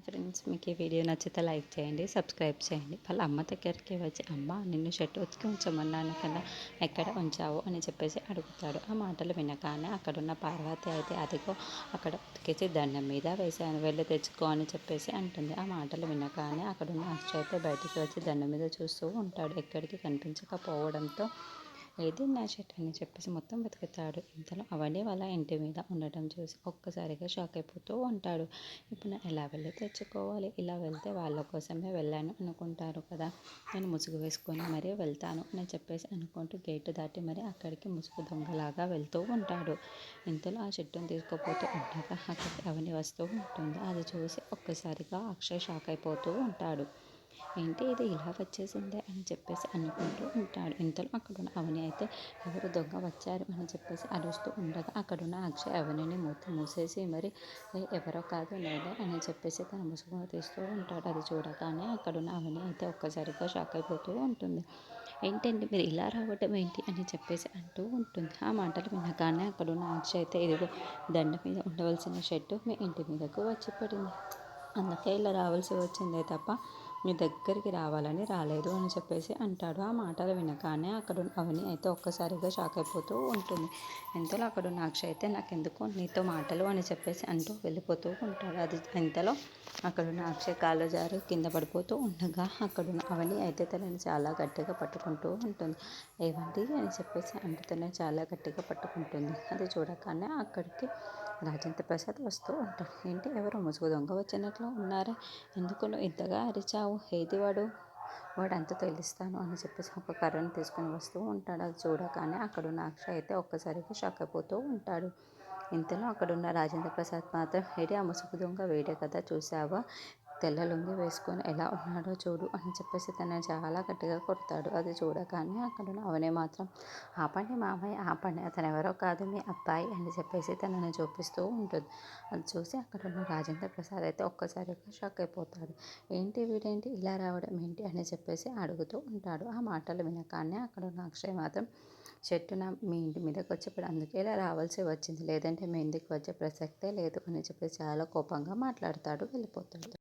Friends, మీకు ఈ video నచ్చితే లైక్ చేయండి, సబ్స్క్రైబ్ చేయండి. వాళ్ళ అమ్మ దగ్గరికి వచ్చి, అమ్మ నిన్ను షర్ట్ ఉతికి ఉంచమన్నాను కదా, ఎక్కడ ఉంచావు అని చెప్పేసి అడుగుతాడు. ఆ మాటలు వినగానే అక్కడున్న పార్వతి అయితే అదిగో అక్కడ ఉతికేసి దండం మీద వేశాను, వెళ్ళి తెచ్చుకో అని చెప్పేసి అంటుంది. ఆ మాటలు వినగానే అక్కడున్న అక్షయ్ అయితే బయటికి వచ్చి దండం మీద చూస్తూ ఉంటాడు. ఎక్కడికి కనిపించకపోవడంతో ఏది నా షర్ట్ అని చెప్పేసి మొత్తం వెతుకుతాడు. ఇంతలో అవని వాళ్ళ ఇంటి మీద ఉండటం చూసి ఒక్కసారిగా షాక్ అయిపోతూ ఉంటాడు. ఇప్పుడు నేను ఎలా వెళ్ళి తెచ్చుకోవాలి, ఇలా వెళ్తే వాళ్ళ కోసమే వెళ్ళాను అనుకుంటారు కదా, నేను ముసుగు వేసుకొని మరీ వెళ్తాను అని చెప్పేసి అనుకుంటూ గేటు దాటి మరి అక్కడికి ముసుగు దొంగలాగా వెళ్తూ ఉంటాడు. ఇంతలో ఆ షర్టును తీసుకుపోతూ ఉండగా అక్కడికి అవని వస్తూ ఉంటుంది. అది చూసి ఒక్కసారిగా అక్షయ్ షాక్ అయిపోతూ ఉంటాడు. ఏంటి ఇది ఇలా వచ్చేసిందే అని చెప్పేసి అనుకుంటూ ఉంటాడు. ఇంతలో అక్కడున్న అవని అయితే ఎవరు దొంగ వచ్చారు అని చెప్పేసి అరుస్తూ ఉండగా అక్కడున్న అక్షయ్ అవనిని మూసేసి మరి ఎవరో కాదు నేనే అని చెప్పేసి తన ముసుగును తీస్తూ ఉంటాడు. అది చూడగానే అక్కడున్న అవని అయితే ఒక్కసారిగా షాక్ అయిపోతూ ఉంటుంది. ఏంటండి మీరు ఇలా రావటం ఏంటి అని చెప్పేసి అంటూ ఉంటుంది. ఆ మాటలు వినగానే అక్కడున్న అక్షయ్ అయితే ఇదిగో దండ మీద ఉండవలసిన షర్టు మీ ఇంటి మీదకు వచ్చి పడింది, అందుకే ఇలా రావాల్సి వచ్చిందే తప్ప మీ దగ్గరికి రావాలని రాలేదు అని చెప్పేసి అంటాడు. ఆ మాటలు వినగానే అక్కడ అవని అయితే ఒక్కసారిగా షాక్ అయిపోతూ ఉంటుంది. ఇంతలో అక్కడున్న అక్షయ్ అయితే నాకెందుకు నీతో మాటలు అని చెప్పేసి అంటూ వెళ్ళిపోతూ ఉంటాడు. అది ఇంతలో అక్కడున్న అక్షయ్ కాళ్ళు జారి కింద పడిపోతూ ఉండగా అక్కడున్న అవని అయితే తనని చాలా గట్టిగా పట్టుకుంటూ ఉంటుంది. ఏవండి అని చెప్పేసి అంటూ తనని చాలా గట్టిగా పట్టుకుంటుంది. అది చూడగానే అక్కడికి రాజేంద్ర ప్రసాద్ వస్తూ ఉంటాడు. ఏంటి ఎవరో ముసుగు దొంగ వచ్చినట్లు ఉన్నారే, ఎందుకు నువ్వు ఇంతగా అరిచావు, ఏది వాడంతా తెలుస్తాను అని చెప్పేసి ఒక కర్రను తీసుకొని వస్తూ ఉంటాడు. అది చూడగానే అక్కడున్న అక్షయ్ అయితే ఒక్కసారిగా షాక్ అయిపోతూ ఉంటాడు. ఇంతలో అక్కడున్న రాజేంద్ర ప్రసాద్ మాత్రం ఏడి ఆ ముసుగు దొంగ వేడే కదా, చూసావా తెల్ల లుంగి వేసుకొని ఎలా ఉన్నాడో చూడు అని చెప్పేసి తనని చాలా గట్టిగా కొడతాడు. అది చూడగానే అక్కడున్న అవనే మాత్రం ఆపండి మామయ్య ఆపండి, అతను ఎవరో కాదు మీ అబ్బాయి అని చెప్పేసి తనని చూపిస్తూ ఉంటుంది. అది చూసి అక్కడున్న రాజేంద్ర ప్రసాద్ అయితే ఒక్కసారిగా షాక్ అయిపోతాడు. ఏంటి వీడేంటి ఇలా రావడం ఏంటి అని చెప్పేసి అడుగుతూ ఉంటాడు. ఆ మాటలు వినగానే అక్కడున్న అక్షయ్ మాత్రం చెట్టున మీ ఇంటి మీదకి వచ్చేప్పుడు అందుకే ఇలా రావాల్సి వచ్చింది, లేదంటే మీ ఇంటికి వచ్చే ప్రసక్తే లేదు అని చెప్పేసి చాలా కోపంగా మాట్లాడతాడు, వెళ్ళిపోతాడు.